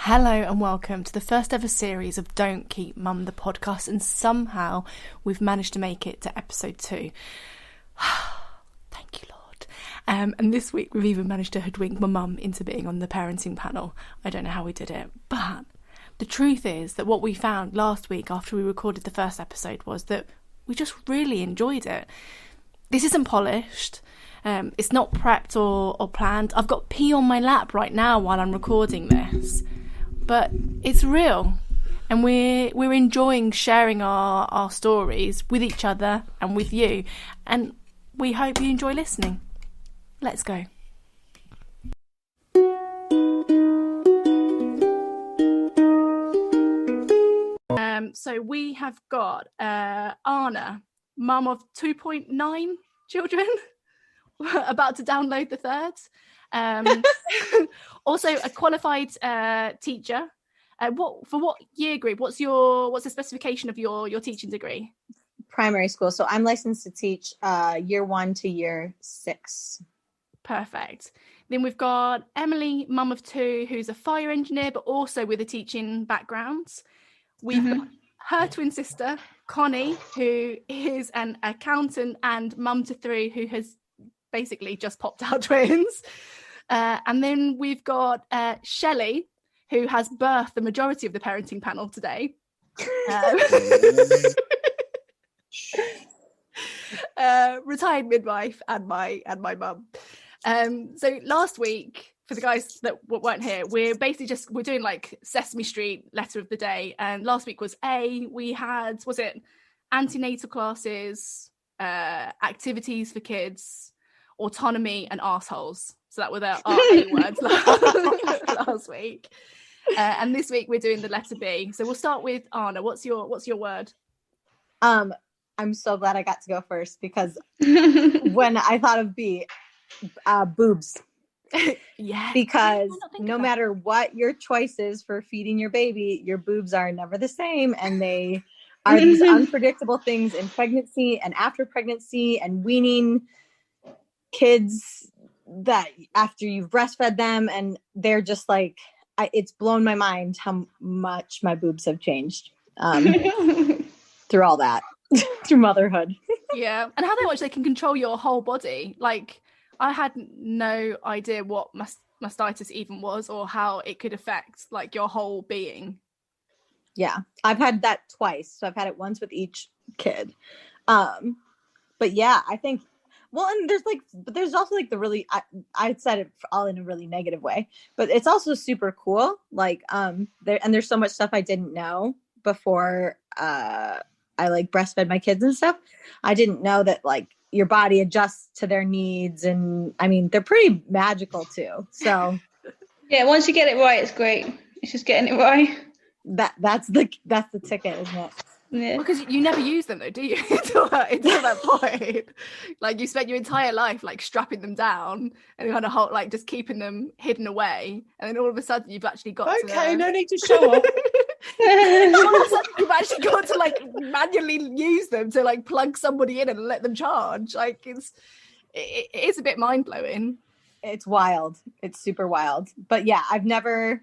Hello and welcome to the first ever series of Don't Keep Mum the podcast, and somehow we've managed to make it to episode 2. Thank you, Lord. And this week we've even managed to hoodwink my mum into being on the parenting panel. I don't know how we did it, but the truth is that what we found last week after we recorded the first episode was that we just really enjoyed it. This isn't polished. It's not prepped or planned. I've got pee on my lap right now while I'm recording this. But it's real, and we're enjoying sharing our stories with each other and with you, and we hope you enjoy listening. Let's go. So we have got Anna, mum of 2.9 children, about to download the third. Also a qualified teacher. What year group? What's the specification of your teaching degree? Primary school. So I'm licensed to teach year 1 to year 6. Perfect. Then we've got Emily, mum of 2, who's a fire engineer but also with a teaching background. We've got her twin sister Connie, who is an accountant and mum to 3, who has basically just popped out twins. And then we've got Shelley, who has birthed the majority of the parenting panel today. Retired midwife and my mum. So last week, for the guys that weren't here, we're doing like Sesame Street letter of the day. And last week was we had, was it antenatal classes, activities for kids, autonomy, and arseholes. So that were our A words last week. And this week we're doing the letter B. So we'll start with Anna. What's your word? I'm so glad I got to go first, because when I thought of B, boobs. Yeah. Because no matter what your choice is for feeding your baby, your boobs are never the same, and they are these unpredictable things in pregnancy and after pregnancy and weaning kids that after you've breastfed them, and they're just like, it's blown my mind how much my boobs have changed through all that, through motherhood. Yeah, and how much they can control your whole body. Like, I had no idea what mastitis even was, or how it could affect like your whole being. Yeah, I've had that twice, so I've had it once with each kid. But yeah, I think. Well, and there's also like the really, I said it all in a really negative way, but it's also super cool. Like, there's so much stuff I didn't know before I like breastfed my kids and stuff. I didn't know that like your body adjusts to their needs, and I mean, they're pretty magical too. So yeah, once you get it right, it's great. It's just getting it right. That's the ticket, isn't it? Yeah. Because you never use them though, do you? until that point. Like, you spent your entire life like strapping them down and kind of like just keeping them hidden away, and then all of a sudden you've actually got no need to show off. All of a sudden you've actually got to like manually use them to like plug somebody in and let them charge. Like, it is a bit mind-blowing. It's wild. It's super wild. But yeah, I've never,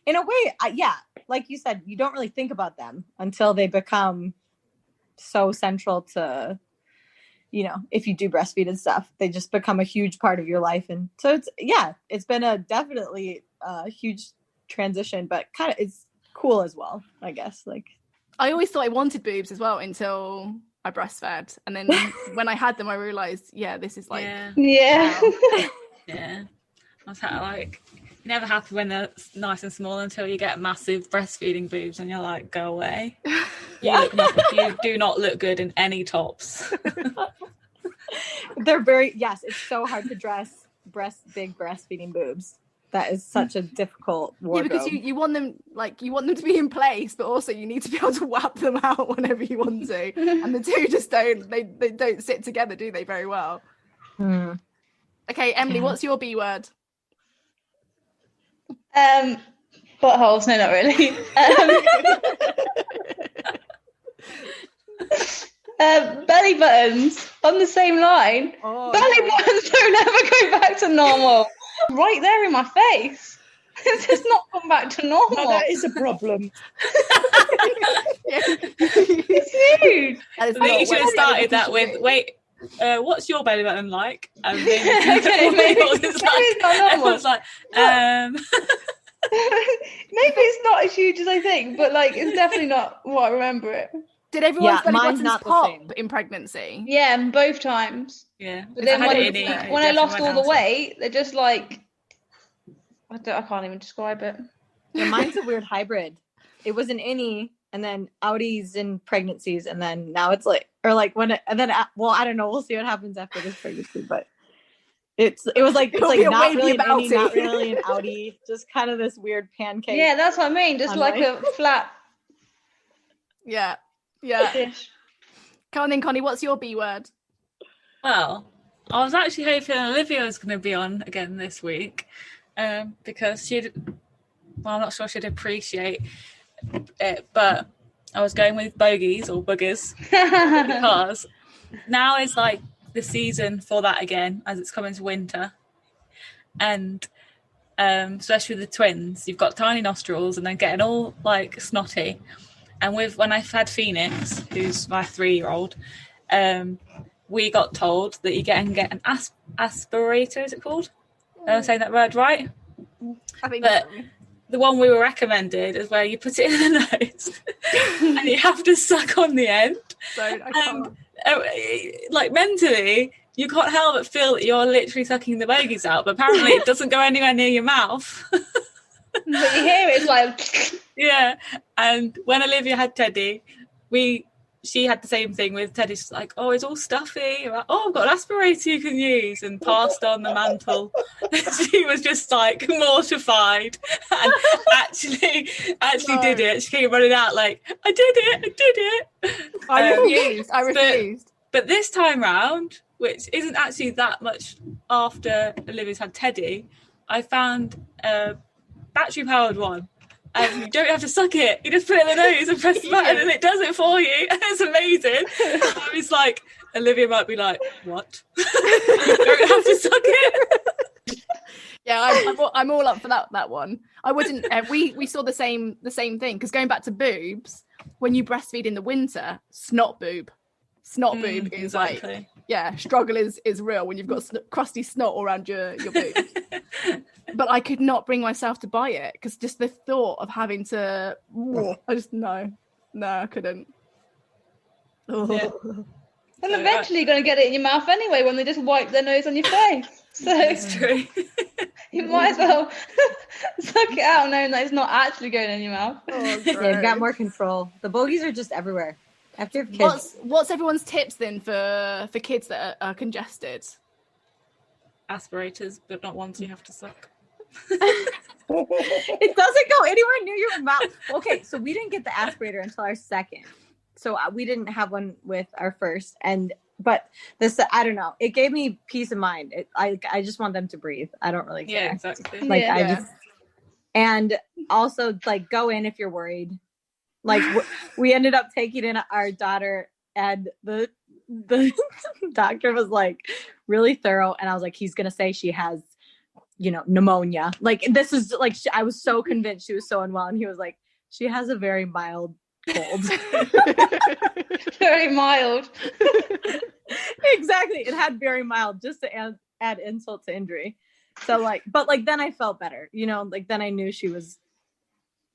in a way, like you said, you don't really think about them until they become so central to, if you do breastfeed and stuff, they just become a huge part of your life. And so it's been definitely a huge transition, but kind of it's cool as well, I guess. Like, I always thought I wanted boobs as well until I breastfed. And then when I had them, I realized, this is like, yeah. Wow. Yeah. I was like, you're never happy when they're nice and small until you get massive breastfeeding boobs and you're like, go away. You do not look good in any tops. They're it's so hard to dress big breastfeeding boobs. That is such a difficult wardrobe. Yeah, because you want them to be in place, but also you need to be able to whap them out whenever you want to. And the two just they don't sit together, do they, very well? Okay, Emily, what's your B word? Buttholes. No, not really. Belly buttons on the same line. Belly buttons don't ever go back to normal. Right there in my face. It's just not gone back to normal. No, that is a problem. It's huge. I think you should have started that with, wait, what's your belly button like? And then Maybe yours is like, it's not normal. everyone's like, Maybe it's not as huge as I think, but like it's definitely not what I remember it. Did everyone's belly mine's buttons not the pop same. in pregnancy? Yeah, and both times. yeah. But then when I definitely lost went all down the weight, they're just like I can't even describe it. Yeah, mine's a weird hybrid. It was an innie, and then outies in pregnancies, and then now it's like, or like when it, and then well, I don't know. We'll see what happens after this pregnancy, but it was like It'll be a not really wavy an innie, not outie. really an outie, just kind of this weird pancake. Yeah, that's what I mean. Just like a flat Yeah. dish. Come on then, Connie, what's your B word? Well, I was actually hoping Olivia was going to be on again this week because I'm not sure she'd appreciate it, but I was going with bogies or boogers because now is like the season for that again as it's coming to winter. And especially with the twins, you've got tiny nostrils and then getting all like snotty. And when I've had Phoenix, who's my 3-year-old, we got told that you can get an aspirator, is it called? Am I saying that word right? I think But the one we were recommended is where you put it in the nose and you have to suck on the end. so. I can't. Like mentally, you can't help but feel that you're literally sucking the bogies out, but apparently it doesn't go anywhere near your mouth. But you hear it, it's like Yeah, and when Olivia had Teddy, she had the same thing with Teddy. She's like, "Oh, it's all stuffy." Like, "Oh, I've got an aspirator you can use," and passed on the mantle. She was just like mortified, and actually did it. She came running out like, "I did it!" I refused. But this time round, which isn't actually that much after Olivia's had Teddy, I found a battery-powered one. And you don't have to suck it. You just put it in the nose and press the button and it does it for you. And it's amazing. I was like, Olivia might be like, what? You don't have to suck it. Yeah, I'm all up for that one. I wouldn't. We saw the same thing because going back to boobs, when you breastfeed in the winter, snot boob is exactly. like, yeah, struggle is real when you've got crusty snot all around your boobs. But I could not bring myself to buy it because just the thought of having to, I just no, I couldn't. Oh. Yeah. well, eventually you're going to get it in your mouth anyway when they just wipe their nose on your face. So That's true. you might as well suck it out knowing that it's not actually going in your mouth. Yeah, you've got more control. The bogies are just everywhere. After you have kids. What's everyone's tips then for kids that are congested? Aspirators, but not ones you have to suck. It doesn't go anywhere near your mouth. Okay, so we didn't get the aspirator until our second, so we didn't have one with our first. But this, I don't know. It gave me peace of mind. I just want them to breathe. I don't really care. Yeah, exactly. Like Yeah. I just, and also like go in if you're worried. Like we ended up taking in our daughter, and the doctor was like really thorough, and I was like, he's gonna say she has, pneumonia. Like this is like I was so convinced she was so unwell, and he was like, she has a very mild cold. Very mild. Exactly, it had very mild, just to add insult to injury. So like, but like then I felt better, like then I knew she was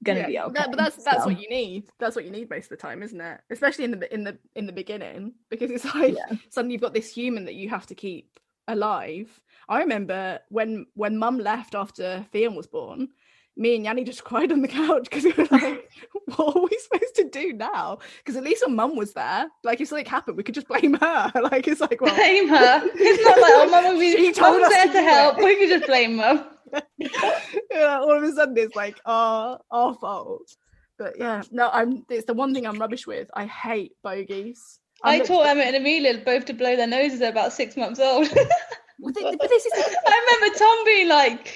gonna be okay. But that's what you need. That's what you need most of the time, isn't it? Especially in the beginning, because it's like suddenly you've got this human that you have to keep alive. I remember when Mum left after Theon was born, me and Yanni just cried on the couch because we were like, what are we supposed to do now? Because at least when Mum was there, like if something happened, we could just blame her. Like it's like, well, Blame her. It's not like, oh, Mum will be told us there to to do help. it. We can just blame Mum. all of a sudden it's like our fault. But yeah, no, it's the one thing I'm rubbish with. I hate bogies. I taught Emma and Amelia both to blow their noses at about 6 months old. But this is I remember Tom being like,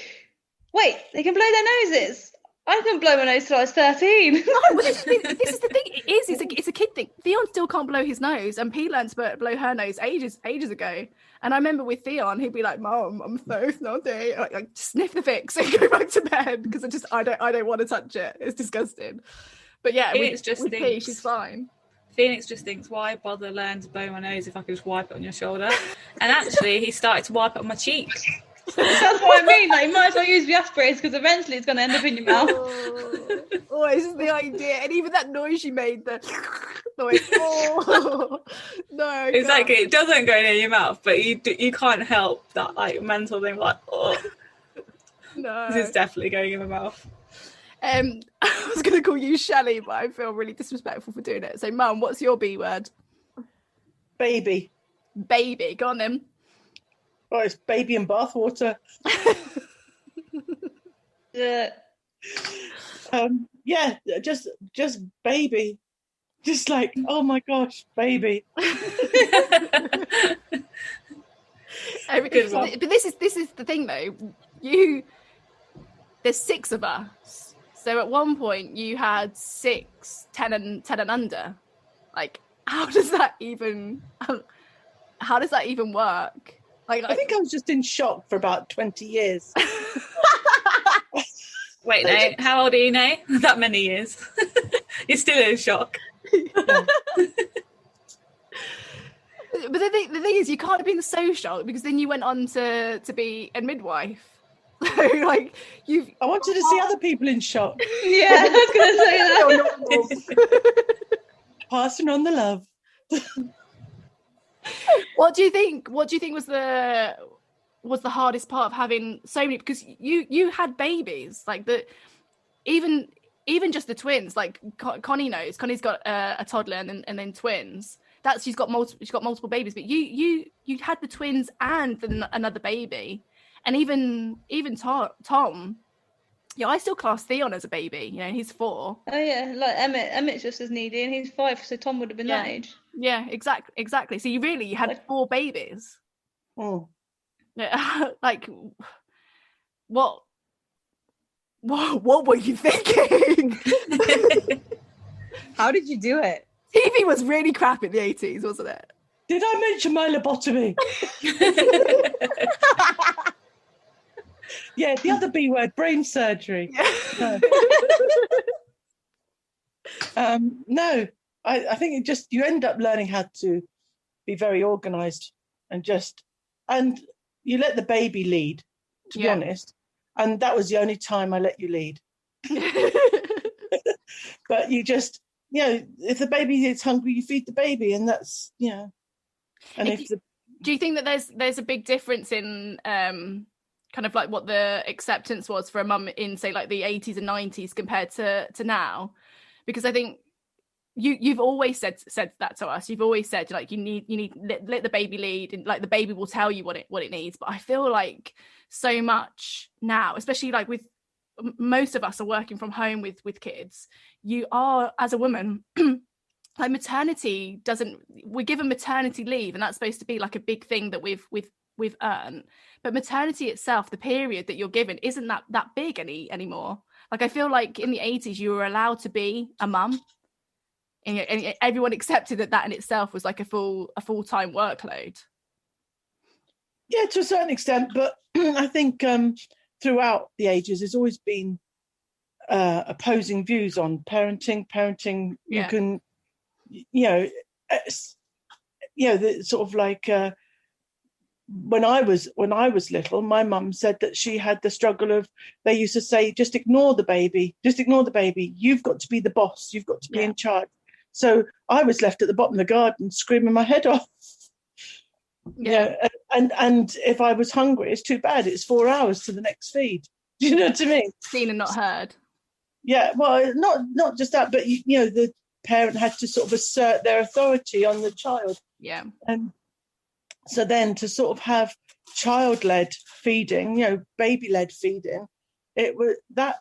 wait, they can blow their noses? I didn't blow my nose till I was 13. No, but this is the thing. It is. It's a kid thing. Theon still can't blow his nose, and P learned to blow her nose ages ago. And I remember with Theon, he'd be like, "Mom, I'm so snotty." Like sniff the fix and go back to bed because I don't want to touch it. It's disgusting. But yeah, with P, she's fine. Phoenix just thinks, why bother learning to blow my nose if I could just wipe it on your shoulder? And actually, he started to wipe it on my cheek. That's what I mean. Like, you might as well use the aspirators because eventually it's going to end up in your mouth. Oh, this is the idea. And even that noise you made, the noise. Oh, no. Exactly. God. It doesn't go near your mouth, but you can't help that like mental thing like, oh. No. This is definitely going in my mouth. I was going to call you Shelley, but I feel really disrespectful for doing it. So, Mum, what's your B word? Baby. Baby. Go on then. Oh, it's baby in bathwater. Yeah. Yeah, just baby. Just like, oh my gosh, baby. But this is the thing though. There's 6 of us. So at one point you had 6, 10 and under. Like, how does that even work? Like, I think I was just in shock for about 20 years. Wait, no, how old are you now? That many years. You're still in shock. But the thing is, you can't have been so shocked because then you went on to be a midwife. So, like, I wanted to see other people in shock. Yeah, I was going to say that. Passing on the love. What do you think was the hardest part of having so many? Because you had babies, like even just the twins. Like Connie knows. Connie's got a toddler and then twins. She's got multiple babies. But you had the twins and then another baby, and even Tom. Yeah, I still class Theon as a baby. You know, he's 4. Oh yeah, like Emmett's just as needy, and he's 5, so Tom would have been that age. Yeah, exactly. So you had 4 babies. Oh. Yeah, like what were you thinking? How did you do it? TV was really crap in the 80s, wasn't it? Did I mention my lobotomy? Yeah, the other B word, brain surgery. Yeah. No, I think you end up learning how to be very organised and you let the baby lead, to be honest. And that was the only time I let you lead. But you just, if the baby is hungry, you feed the baby, and that's, And do you think that there's a big difference in kind of like what the acceptance was for a mum in, say, like the 80s and 90s compared to now? Because I think you've always said that to us. You've always said, like, you need let the baby lead, and like the baby will tell you what it needs. But I feel like so much now, especially like with most of us are working from home with kids, you are, as a woman, like maternity we're given maternity leave, and that's supposed to be like a big thing that we've earned. But maternity itself, the period that you're given, isn't that big anymore. Like, I feel like in the 80s you were allowed to be a mum, and everyone accepted that in itself was like a full-time workload. Yeah, to a certain extent, but I think throughout the ages there's always been opposing views on parenting. You can, the sort of like when I was little, my mum said that she had the struggle of, they used to say, just ignore the baby, you've got to be the boss, you've got to be in charge. So I was left at the bottom of the garden screaming my head off. And if I was hungry, it's too bad, it's 4 hours to the next feed. Do you know what I mean? Seen and not heard. Yeah, well, not just that, but the parent had to sort of assert their authority on the child. Yeah. And so then to sort of have child-led feeding, baby-led feeding, it was that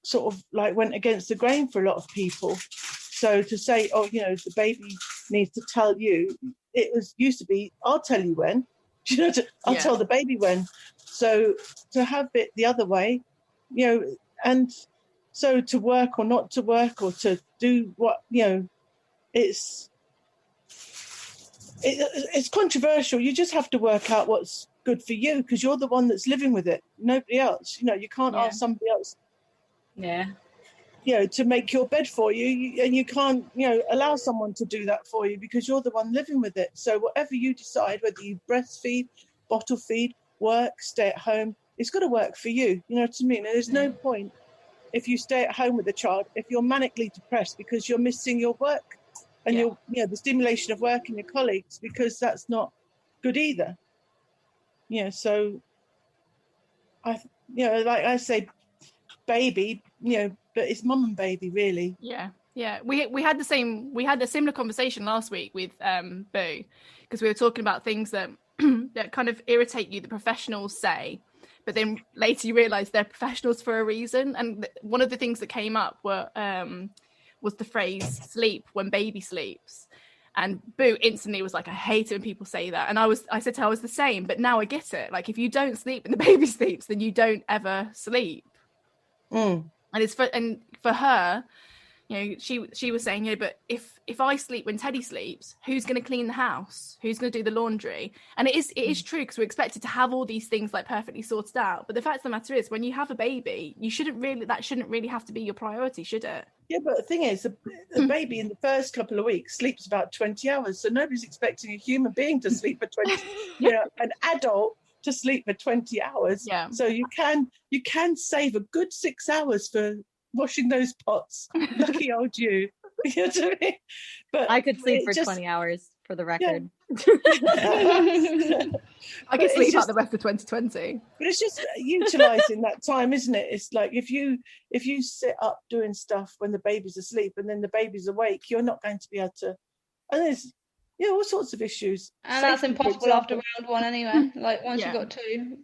sort of like went against the grain for a lot of people. So to say, the baby needs to tell you, used to be, I'll tell you when. I'll tell the baby when. So to have it the other way, and So to work or not to work, or to do what, it's controversial. You just have to work out what's good for you, because you're the one that's living with it, nobody else. You can't ask somebody else to make your bed for you, and you can't allow someone to do that for you, because you're the one living with it. So whatever you decide, whether you breastfeed, bottle feed, work, stay at home, it's got to work for you. You know what I mean? And there's no point, if you stay at home with a child, if you're manically depressed because you're missing your work and the stimulation of work and your colleagues, because that's not good either. So like I say, baby, but it's mum and baby, really. Yeah. We had a similar conversation last week with Boo, because we were talking about things that that kind of irritate you, the professionals say, but then later you realise they're professionals for a reason. And one of the things that came up was the phrase "sleep when baby sleeps." And Boo instantly was like, I hate it when people say that. And I said to her I was the same, but now I get it. Like, if you don't sleep when the baby sleeps, then you don't ever sleep. And it's for her, she was saying, but if I sleep when Teddy sleeps, who's going to clean the house? Who's going to do the laundry? And it is true, because we're expected to have all these things like perfectly sorted out. But the fact of the matter is, when you have a baby, that shouldn't really have to be your priority, should it? Yeah, but the thing is, the baby in the first couple of weeks sleeps about 20 hours. So nobody's expecting a human being to sleep for 20, an adult to sleep for 20 hours. Yeah. So you can save a good 6 hours for washing those pots. Lucky old you. You know what I mean? But I could sleep for 20 hours, for the record. I could sleep out the rest of 2020. But it's just utilising that time, isn't it? It's like if you sit up doing stuff when the baby's asleep and then the baby's awake, you're not going to be able to. And there's all sorts of issues. And that's impossible after round one anyway. Like once you've got 2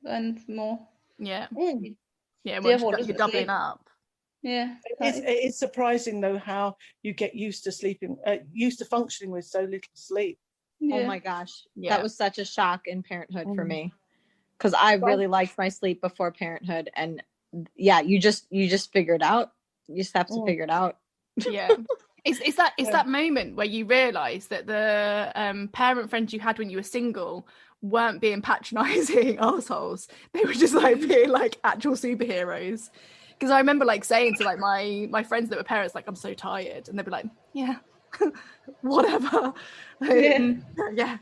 and more. Yeah. Yeah, once you're doubling up. Yeah. It's surprising though how you get used to sleeping, used to functioning with so little sleep. Yeah. Oh my gosh. That was such a shock in parenthood for me, because I really liked my sleep before parenthood. And you just figure it out. You just have to figure it out. Yeah. It's that moment where you realise that the parent friends you had when you were single weren't being patronising assholes. They were just like being like actual superheroes. Because I remember like saying to like my friends that were parents, like, I'm so tired, and they'd be like, yeah, whatever. Yeah.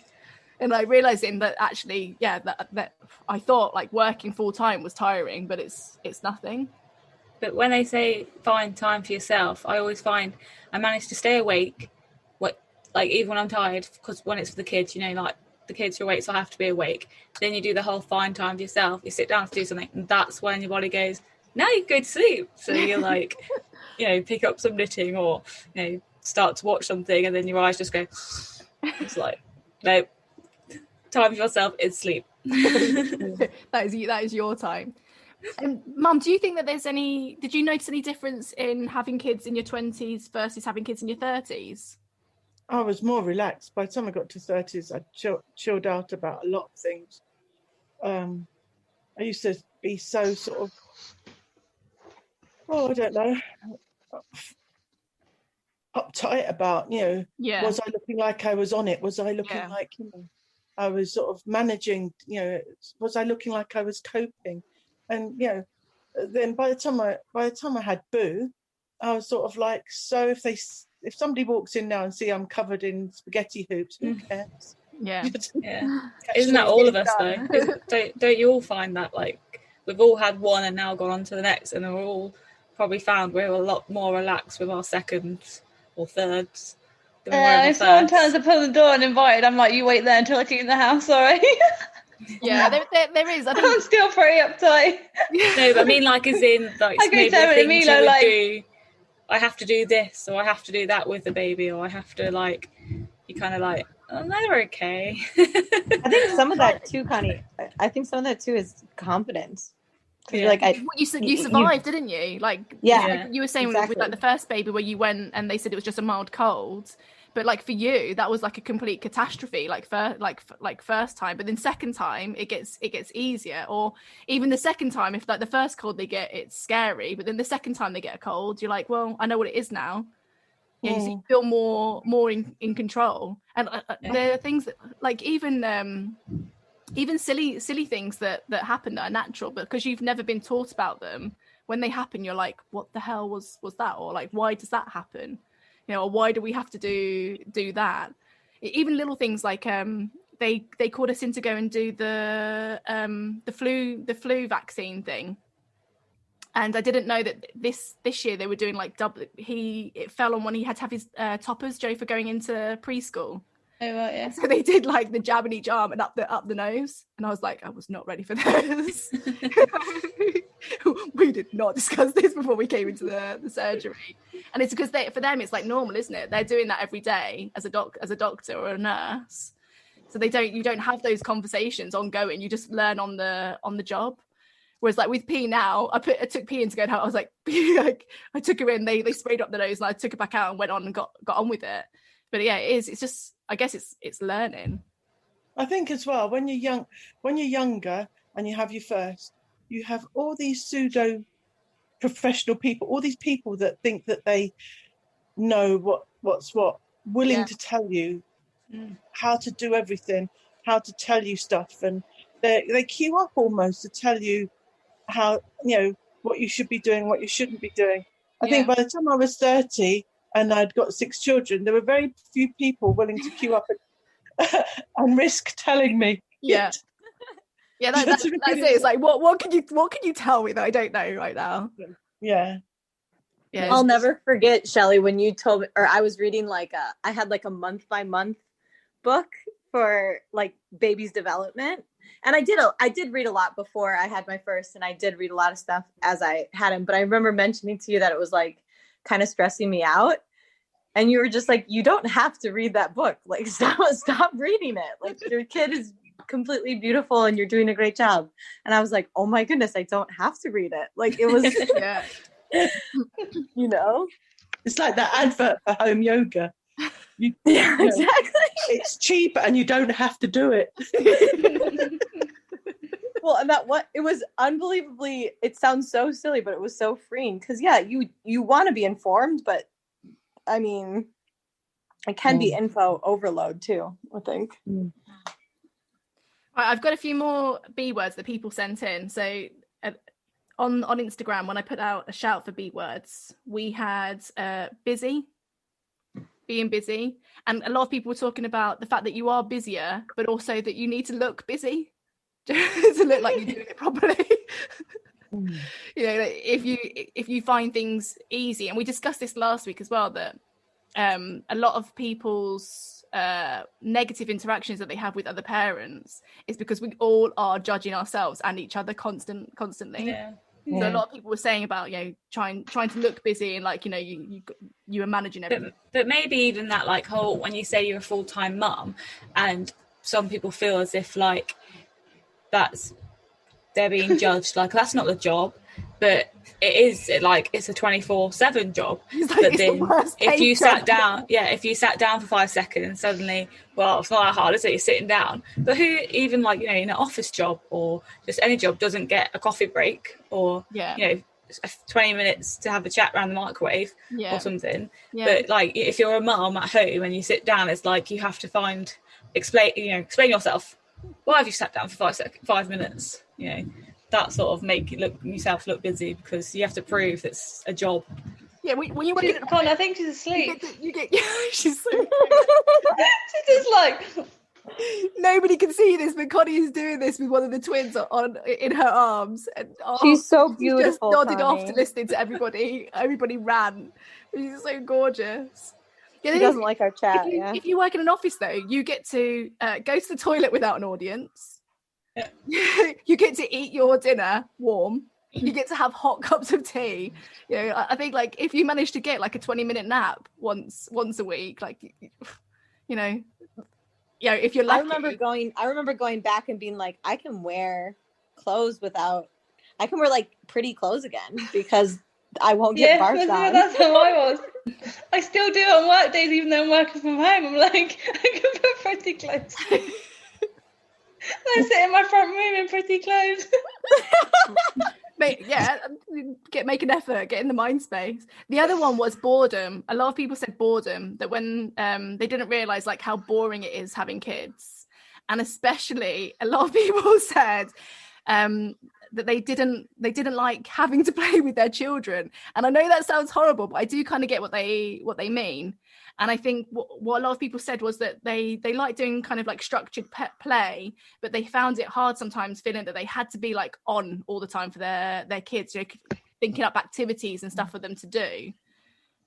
And like realizing that actually, that I thought like working full time was tiring, but it's nothing. But when they say find time for yourself, I always find I manage to stay awake, even when I'm tired, because when it's for the kids, like the kids are awake, so I have to be awake. Then you do the whole find time for yourself. You sit down to do something, and that's when your body goes, now you go to sleep. So you're like, pick up some knitting or, start to watch something, and then your eyes just go, it's like, no, time for yourself is sleep. That is your time. And Mum, do you think that did you notice any difference in having kids in your 20s versus having kids in your 30s? I was more relaxed. By the time I got to 30s, I chilled out about a lot of things. I used to be so sort of, I don't know, uptight about, was I looking like I was on it? Was I looking like, I was sort of managing, was I looking like I was coping? And, then by the time I had Boo, I was sort of like, so if somebody walks in now and see I'm covered in spaghetti hoops, who cares? Yeah. Isn't that all of us though? Don't you all find that like we've all had one and now gone on to the next, and we're all probably found we're a lot more relaxed with our seconds or thirds. If someone turns up on the door and invited, I'm like, you wait there until I clean the house, sorry. Yeah, there is. I'm still pretty uptight. No, but I mean, like, as in, like, I go to things you would do. I have to do this, or I have to do that with the baby, or I have to like. You kind of like, oh, they're okay. I think some of that too, Connie. I think some of that too is confidence. You're like, you survived, didn't you? Like, yeah, like you were saying with like the first baby, where you went and they said it was just a mild cold, But like for you, that was like a complete catastrophe, like first time, but then second time it gets easier. Or even the second time, if like the first cold they get, it's scary, but then the second time they get a cold, you're like, well, I know what it is now. Yeah, so you feel more in control. And there are things that, like, even silly things that happen that are natural, but because you've never been taught about them, when they happen, you're like, what the hell was that? Or like, why does that happen? You know, or why do we have to do that? Even little things like they called us in to go and do the flu vaccine thing, and I didn't know that this year they were doing like double. It fell on when he had to have his toppers, Joe, for going into preschool. Oh right, yeah. So they did like the jab in each arm and up the nose, and I was like, I was not ready for this. We did not discuss this before we came into the surgery, and it's because for them it's like normal, isn't it? They're doing that every day as a doctor or a nurse, so you don't have those conversations ongoing. You just learn on the job. Whereas like with P now, I took P in to go out. I was like, I took her in. They sprayed up the nose, and I took her back out and went on and got on with it. But yeah, it is. It's just, I guess it's learning. I think as well, when you're younger and you have your first, you have all these pseudo professional people, all these people that think that they know what's what, willing to tell you how to do everything, how to tell you stuff, and they queue up almost to tell you how, you know, what you should be doing, what you shouldn't be doing. I think by the time I was 30 and I'd got 6 children, there were very few people willing to queue up and risk telling me. Yeah, that's it. It's like, what can you tell me that I don't know right now? Yeah. I'll never forget, Shelley, when you told me, or I was reading I had like a month by month book for like baby's development. And I did read a lot before I had my first, and I did read a lot of stuff as I had him. But I remember mentioning to you that it was like kind of stressing me out. And you were just like, you don't have to read that book. Like, stop reading it. Like, your kid is completely beautiful and you're doing a great job. And I was like, oh my goodness, I don't have to read it. Like, it was, you know, it's like that advert for home yoga. Exactly. It's cheap and you don't have to do it. Well, and it was unbelievably, it sounds so silly, but it was so freeing. Because you want to be informed, but I mean, it can be info overload too, I think. Right, I've got a few more B words that people sent in. So on Instagram, when I put out a shout for B words, we had busy, being busy. And a lot of people were talking about the fact that you are busier, but also that you need to look busy to look like you're doing it properly. You know, if you find things easy, and we discussed this last week as well, that a lot of people's negative interactions that they have with other parents is because we all are judging ourselves and each other constantly. So a lot of people were saying about, you know, trying to look busy and like, you know, you are managing everything. But maybe even that, like, whole, when you say you're a full-time mum, and some people feel as if like they're being judged, like that's not the job, but it is, like, it's a 24/7 job. But then if you sat down for 5 seconds, suddenly, well, it's not that hard, is it? You're sitting down. But who, even like, you know, in an office job or just any job, doesn't get a coffee break or you know, 20 minutes to have a chat around the microwave or something? But like, if you're a mum at home and you sit down, it's like you have to explain yourself. Why have you sat down for 5 minutes? You know, that sort of make yourself look busy, because you have to prove it's a job. Yeah, when you work at Con, I think she's asleep. She's so She's just like, nobody can see this, but Connie is doing this with one of the twins in her arms, and she's so beautiful. She just nodded Connie. off to listening to everybody ran. She's so gorgeous. She doesn't like our chat. If you work in an office, though, you get to go to the toilet without an audience. Yeah. You get to eat your dinner warm. You get to have hot cups of tea. You know, I think like if you manage to get like a 20-minute nap once a week, like, you know, if you're lucky. I remember going back and being like, I can wear like pretty clothes again because I won't get barfed on. That's how I was. I still do it on work days, even though I'm working from home. I'm like, I can put pretty clothes. I sit in my front room in pretty clothes. Make an effort, get in the mind space. The other one was boredom. A lot of people said boredom, that when they didn't realize like how boring it is having kids, and especially a lot of people said that they didn't like having to play with their children. And I know that sounds horrible, but I do kind of get what they mean. And I think what a lot of people said was that they like doing kind of like structured play, but they found it hard sometimes feeling that they had to be like on all the time for their kids, thinking up activities and stuff for them to do.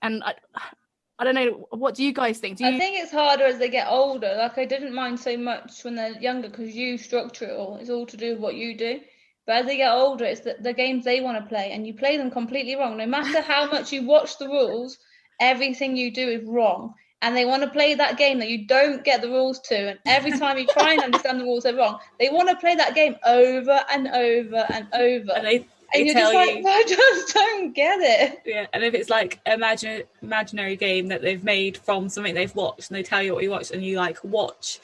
And I don't know, what do you guys think? I think it's harder as they get older. Like, I didn't mind so much when they're younger because you structure it all. It's all to do with what you do. But as they get older, it's the games they want to play, and you play them completely wrong. No matter how much you watch the rules, everything you do is wrong. And they want to play that game that you don't get the rules to. And every time you try and understand the rules, they're wrong. They want to play that game over and over and over. And you're just like, I just don't get it. Yeah, and if it's like imaginary game that they've made from something they've watched, and they tell you what you watched, and you like watch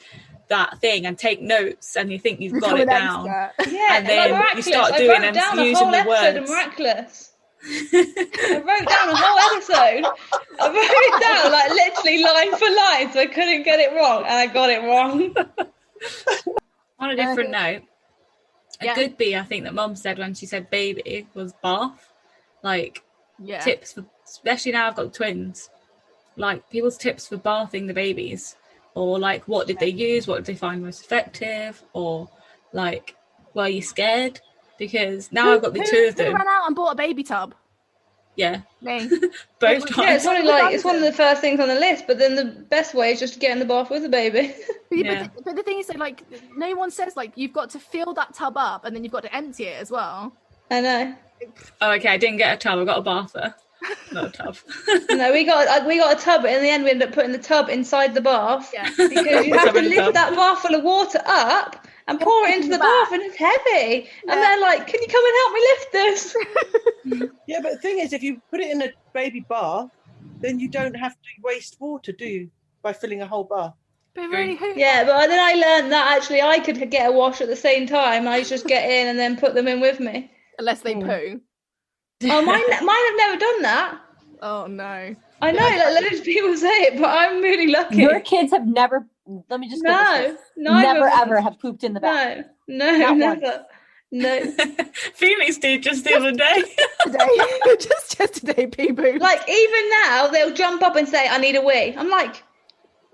that thing and take notes, and you think you've got it down. Yeah, and then like you start doing and using the words. Miraculous. I wrote down a whole episode. I wrote it down like literally line for line, so I couldn't get it wrong, and I got it wrong. On a different note, a good bee, I think, that Mum said when she said baby was bath. Like tips for, especially now I've got twins, like people's tips for bathing the babies, or like what did they use, what did they find most effective, or like were you scared? Because now I've got the two of them. Who ran out and bought a baby tub? Yeah. Me. Both times. Yeah, it's probably like, it's one of the first things on the list, but then the best way is just to get in the bath with the baby. But the thing is that, like, no one says, like, you've got to fill that tub up and then you've got to empty it as well. I know. Oh, okay, I didn't get a tub, I got a bather. Not a tub. No, we got a tub, but in the end we ended up putting the tub inside the bath. Yeah. Because you have to lift that bath full of water up and pour it into the bath, and it's heavy. And they're like, can you come and help me lift this? Yeah, but the thing is, if you put it in a baby bath, then you don't have to waste water, do you? By filling a whole bath. But really, yeah, but then I learned that actually I could get a wash at the same time. I just get in and then put them in with me. Unless they poo. Oh, mine have never done that. Oh, no. I know, like loads of people say it, but I'm really lucky. Your kids have never, let me just never ever have pooped in the bath. No, never. No. Phoenix did just the other day. just yesterday, pee-poo. Like, even now, they'll jump up and say, I need a wee. I'm like,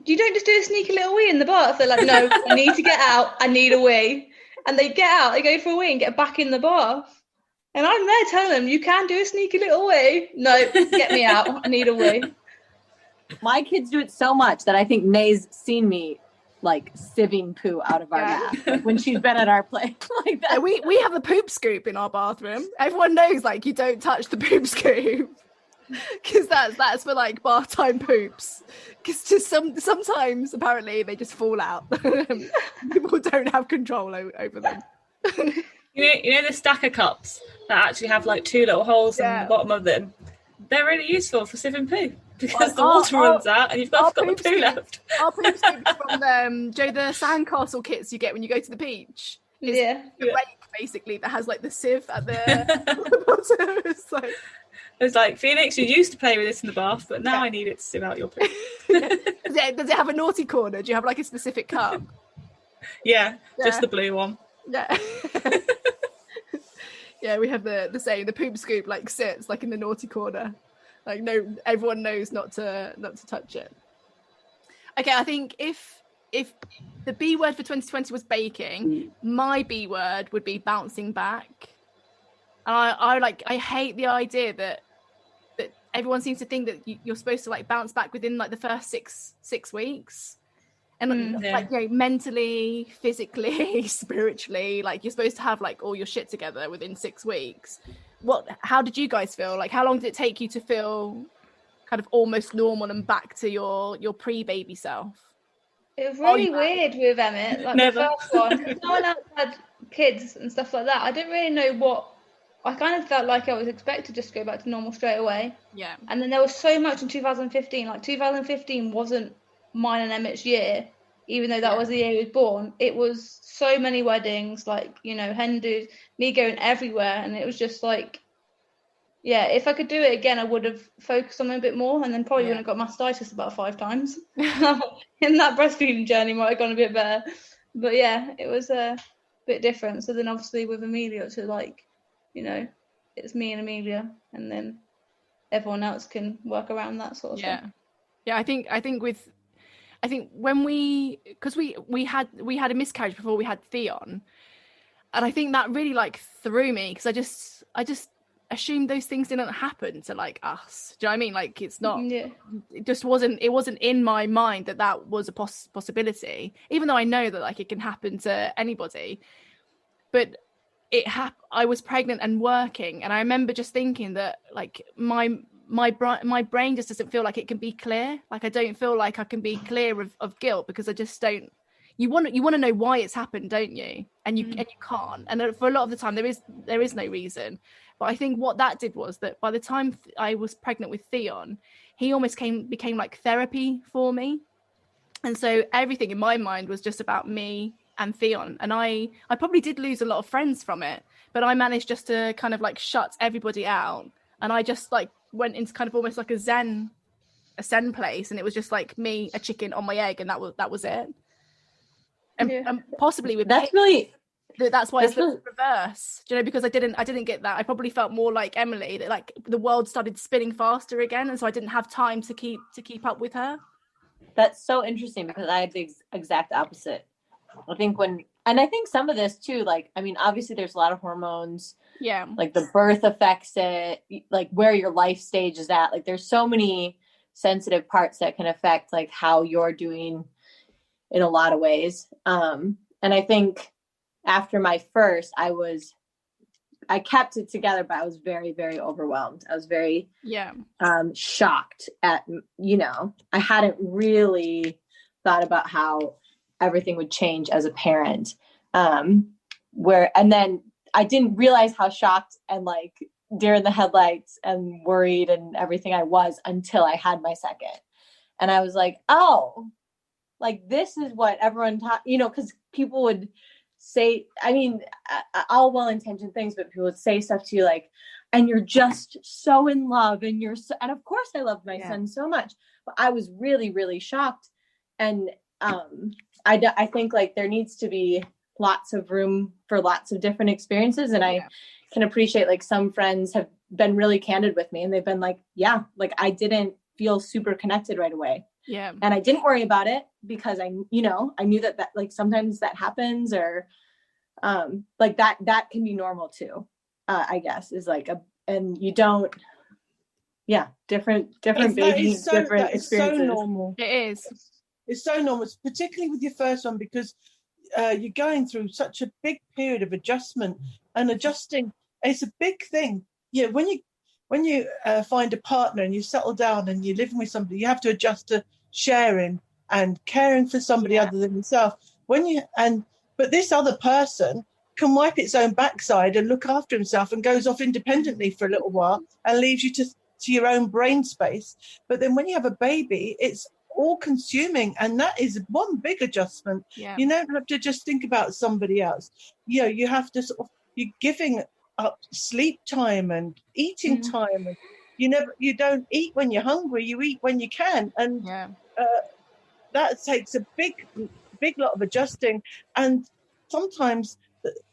you don't just do a sneaky little wee in the bath. They're like, no, I need to get out. I need a wee. And they get out, they go for a wee and get back in the bath. And I'm there telling them, you can do a sneaky little wee. No, get me out. I need a wee. My kids do it so much that I think Nay's seen me like sieving poo out of our bath, like when she's been at our place. Like that. We have a poop scoop in our bathroom. Everyone knows, like, you don't touch the poop scoop because that's for like bath time poops. Because just sometimes apparently they just fall out. People don't have control over them. You know the stacker cups that actually have like two little holes in the bottom of them? They're really useful for sieving poo because the water runs out and you've got the poo left. Our poop scoops from the sandcastle kits you get when you go to the beach. It's the rake basically that has like the sieve at the bottom. It's like, Phoenix, you used to play with this in the bath, but now I need it to sieve out your poo. Does it have a naughty corner? Do you have like a specific cup? Yeah, just the blue one. Yeah. Yeah, we have the same. The poop scoop like sits like in the naughty corner. Like, no, everyone knows not to touch it. Okay, I think if the B word for 2020 was baking, my B word would be bouncing back. And I hate the idea that everyone seems to think that you're supposed to like bounce back within like the first six weeks. And like, you know, mentally, physically, spiritually, like you're supposed to have like all your shit together within 6 weeks. How did you guys feel? Like, how long did it take you to feel kind of almost normal and back to your pre-baby self? It was really weird with Emmett. Like the first one, no one else had kids and stuff like that. I didn't really know what I kind of felt like I was expected just to go back to normal straight away. Yeah. And then there was so much in 2015. Like 2015 wasn't mine and Emmett's year, even though that was the year he was born. It was so many weddings, like, you know, hen do's, me going everywhere. And it was just like, yeah, if I could do it again, I would have focused on it a bit more, and then probably wouldn't have got mastitis about 5 times. In that breastfeeding journey might have gone a bit better. But yeah, it was a bit different. So then obviously with Amelia, it's like, you know, it's me and Amelia, and then everyone else can work around that sort of thing. Yeah, I think when because we had a miscarriage before we had Theon, and I think that really like threw me, because I just assumed those things didn't happen to like us. Do you know what I mean? Like, it's not, it just wasn't in my mind that was a possibility, even though I know that like it can happen to anybody. But I was pregnant and working, and I remember just thinking that like my brain just doesn't feel like it can be clear. Like, I don't feel like I can be clear of guilt, because I just don't. You want to know why it's happened, don't you? And you can't. And for a lot of the time, there is no reason. But I think what that did was that by the time I was pregnant with Theon, he almost became like therapy for me. And so everything in my mind was just about me and Theon. And I probably did lose a lot of friends from it, but I managed just to kind of like shut everybody out. And I just like went into kind of almost like a zen place. And it was just like me, a chicken on my egg. And that was it. And possibly with that's really that's why it's the reverse, do you know, because I didn't get that. I probably felt more like Emily, that like the world started spinning faster again, and so I didn't have time to keep up with her. That's so interesting, because I had the exact opposite. I think I think some of this too, like, I mean, obviously there's a lot of hormones, like the birth affects it, like where your life stage is at, like there's so many sensitive parts that can affect like how you're doing in a lot of ways. And I think after my first, I kept it together, but I was very, very overwhelmed. I was very shocked at, you know, I hadn't really thought about how everything would change as a parent. And then I didn't realize how shocked and like deer in the headlights and worried and everything I was until I had my second. And I was like, oh, like this is what everyone taught, you know, because people would say, I mean, all well-intentioned things, but people would say stuff to you like, and you're just so in love, and and of course I loved my son so much, but I was really, really shocked. And I think like there needs to be lots of room for lots of different experiences. And I can appreciate like some friends have been really candid with me, and they've been like, like I didn't feel super connected right away. Yeah. And I didn't worry about it, because I knew that like sometimes that happens, or like that can be normal too. I guess is like and you don't, different babies, different experiences. So normal. It is. It's so normal, particularly with your first one, because you're going through such a big period of adjustment, and adjusting. It's a big thing. Yeah, when you find a partner and you settle down and you're living with somebody, you have to adjust to sharing and caring for somebody other than yourself. But this other person can wipe its own backside and look after himself and goes off independently for a little while and leaves you to your own brain space. But then when you have a baby, it's all consuming, and that is one big adjustment. You don't have to just think about somebody else. You have to you're giving up sleep time and eating time, and you don't eat when you're hungry, you eat when you can, and that takes a big lot of adjusting. And sometimes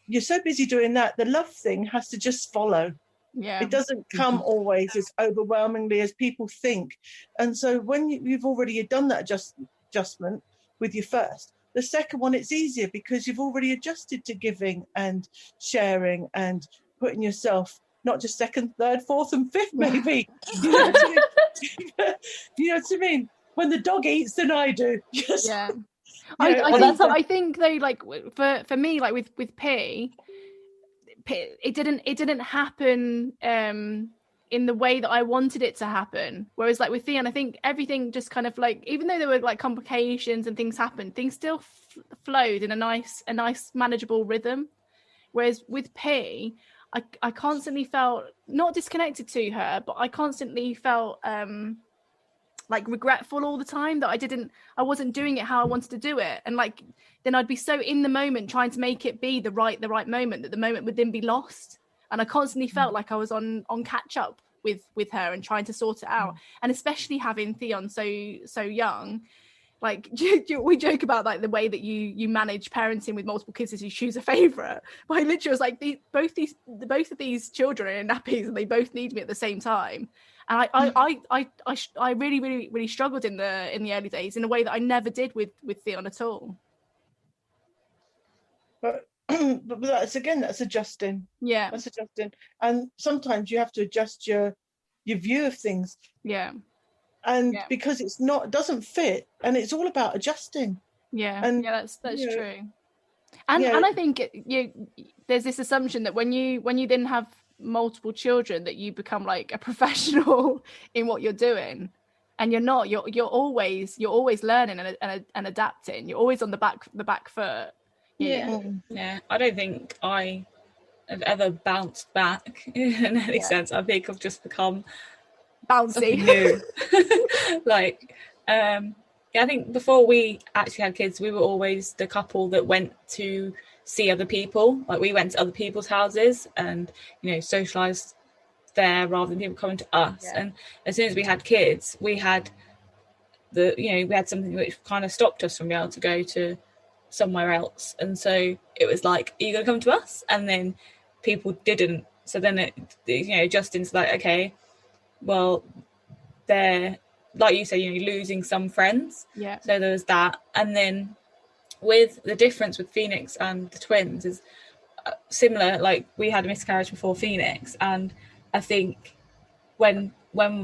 you're so busy doing that, the love thing has to just follow. It doesn't come always as overwhelmingly as people think. And so when you've already done that adjustment with your first, the second one, it's easier, because you've already adjusted to giving and sharing and putting yourself not just second, third, fourth and fifth maybe. You know what I mean? When the dog eats, then I do. I think though, like for me, like with P, it didn't happen in the way that I wanted it to happen. Whereas like with Theon, I think everything just kind of like, even though there were like complications and things happened, things still flowed in a nice manageable rhythm. Whereas with P, I constantly felt not disconnected to her, but I constantly felt like regretful all the time that I wasn't doing it how I wanted to do it. And like, then I'd be so in the moment trying to make it be the right moment, that the moment would then be lost. And I constantly felt like I was on catch up with her and trying to sort it out. And especially having Theon so young, like we joke about like the way that you manage parenting with multiple kids is you choose a favorite. But I literally was like, both of these children are in nappies and they both need me at the same time. And I really, really, really struggled in the early days in a way that I never did with Theon at all. But that's adjusting. Yeah, that's adjusting, and sometimes you have to adjust your view of things. Yeah, and because it doesn't fit, and it's all about adjusting. Yeah, and that's true. And I think there's this assumption that when you then have multiple children that you become like a professional in what you're doing, and you're not. You're always learning and adapting. You're always on the back foot. Yeah. I don't think I have ever bounced back in any sense. I think I've just become bouncy. New. Like, I think before we actually had kids, we were always the couple that went to see other people. Like, we went to other people's houses and, socialized there rather than people coming to us. Yeah. And as soon as we had kids, we had we had something which kind of stopped us from being able to go to somewhere else. And so it was like, are you going to come to us? And then people didn't. So then it Justin's like, okay, well, they're, like you say, losing some friends. Yeah. So there was that. And then with the difference with Phoenix and the twins is similar. Like, we had a miscarriage before Phoenix, and I think when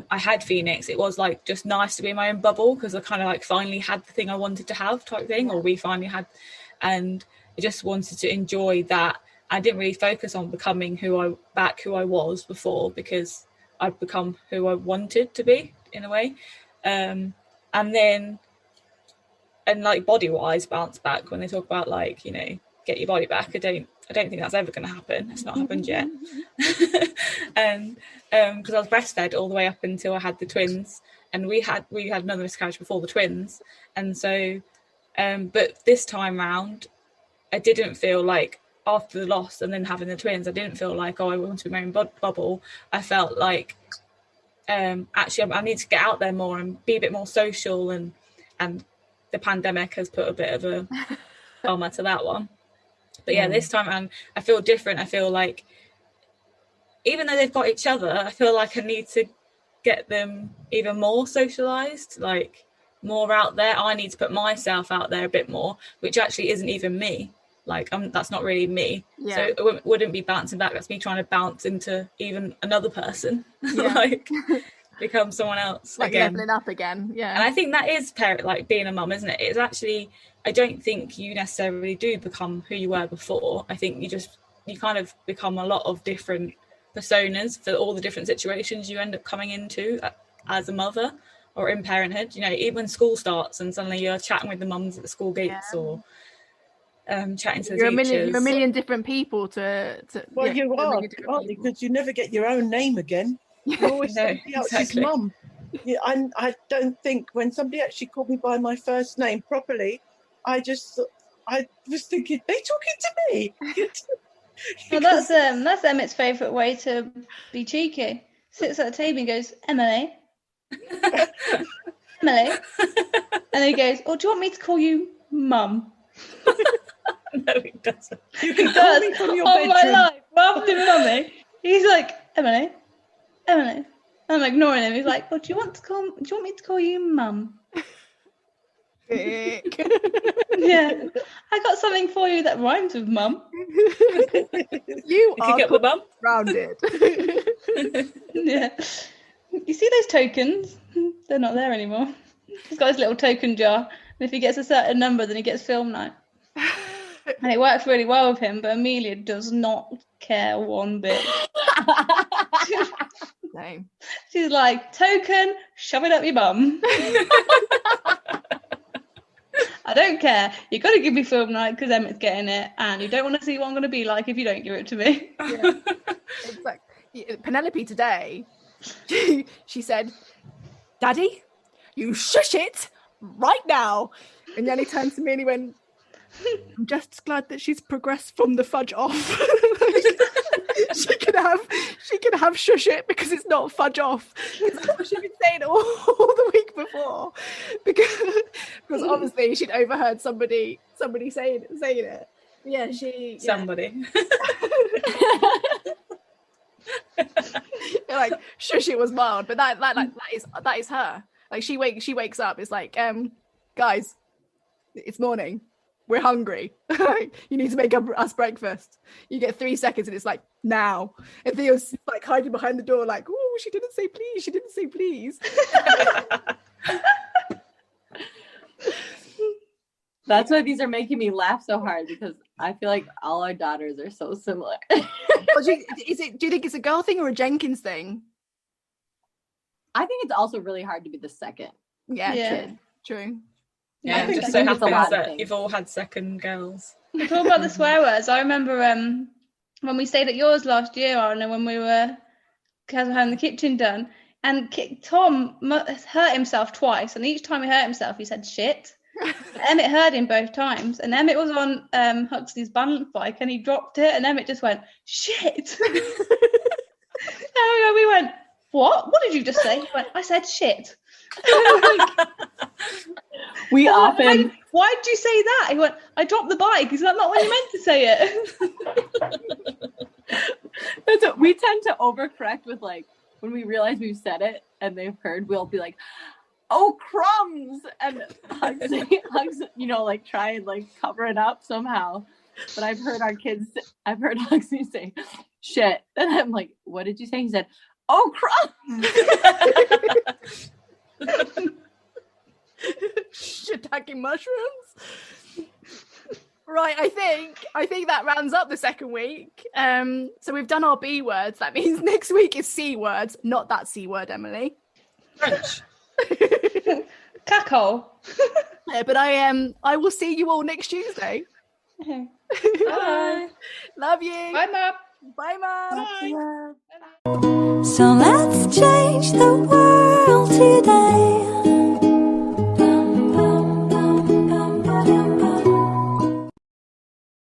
I had Phoenix, it was like just nice to be in my own bubble, because I kind of like finally had the thing I wanted to have type thing, or we finally had, and I just wanted to enjoy that. I didn't really focus on becoming who I was before, because I'd become who I wanted to be in a way. And like body wise, bounce back when they talk about like, get your body back. I don't think that's ever going to happen. It's not happened yet. And because I was breastfed all the way up until I had the twins, and we had another miscarriage before the twins. And so, but this time round, I didn't feel like, after the loss and then having the twins, I didn't feel like, I want to be my own bubble. I felt like, actually, I need to get out there more and be a bit more social, and the pandemic has put a bit of a bummer to that one. But this time around, I feel different. I feel like, even though they've got each other, I feel like I need to get them even more socialized, like more out there. I need to put myself out there a bit more, which actually isn't even me. Like, that's not really me. Yeah. So it wouldn't be bouncing back. That's me trying to bounce into even another person, like become someone else, like again. Leveling up again. Yeah. And I think that is like being a mum, isn't it? It's actually, I don't think you necessarily do become who you were before. I think you kind of become a lot of different personas for all the different situations you end up coming into as a mother or in parenthood. Even when school starts and suddenly you're chatting with the mums at the school gates, or chatting to the teachers. You're a million different people well, you are, aren't you? Because you never get your own name again. You're always somebody else's mum. Yeah, I don't think, when somebody actually called me by my first name properly, I was thinking, they talking to me? Well, that's Emmett's favourite way to be cheeky. Sits at the table and goes, Emily. Emily. And he goes, do you want me to call you Mum? No, he doesn't. You can call me from your bedroom. My life, rather than Mummy. He's like, Emily. And I'm ignoring him. He's like, do you want me to call you Mum? Yeah, I got something for you that rhymes with Mum. You are get the mum rounded. Yeah. You see those tokens? They're not there anymore. He's got his little token jar, and if he gets a certain number, then he gets film night. And it works really well with him, but Amelia does not care one bit. Same. She's like, token, shove it up your bum. I don't care. You got to give me film night because Emmett's getting it, and you don't want to see what I'm going to be like if you don't give it to me. Yeah, exactly. Penelope today, she said, "Daddy, you shush it right now." And Yanni turned to me and he went, "I'm just glad that she's progressed from the fudge off." she can have shush it because it's not fudge off. That's what she'd been saying all the week before. Because obviously she'd overheard somebody saying it. Yeah, somebody. Like shush it was mild, but that is her. Like she wakes up, it's like, guys, it's morning. We're hungry. You need to make us breakfast. You get 3 seconds and it's like, now. And Theo's like hiding behind the door like, oh, she didn't say please. She didn't say please. That's why these are making me laugh so hard, because I feel like all our daughters are so similar. Do you think it's a girl thing or a Jenkins thing? I think it's also really hard to be the second. Yeah. True. Yeah, I'm just so happy that you've all had second girls. Talk about the swear words. I remember when we stayed at yours last year, Anna, when we were having the kitchen done, and Tom hurt himself twice, and each time he hurt himself, he said shit. Emmett heard him both times, and Emmett was on Huxley's balance bike, and he dropped it, and Emmett just went shit. And we went, what did you just say? He went, I said shit. We often like, why did you say that? He went, I dropped the bike. He's like, not when you meant to say it. We tend to overcorrect with, like, when we realize we've said it and they've heard, we'll be like, oh crumbs, and Hugs, like try and like cover it up somehow. But I've heard Huxley say shit, and I'm like, what did you say? He said, oh crumbs. Shiitake mushrooms. Right, I think that rounds up the second week. So we've done our B words. That means next week is C words, not that C word, Emily. French. Cacao. Yeah, but I will see you all next Tuesday. Bye. Love you. Bye, Mum. Bye, Mum. Bye. Bye. So let's change the world today.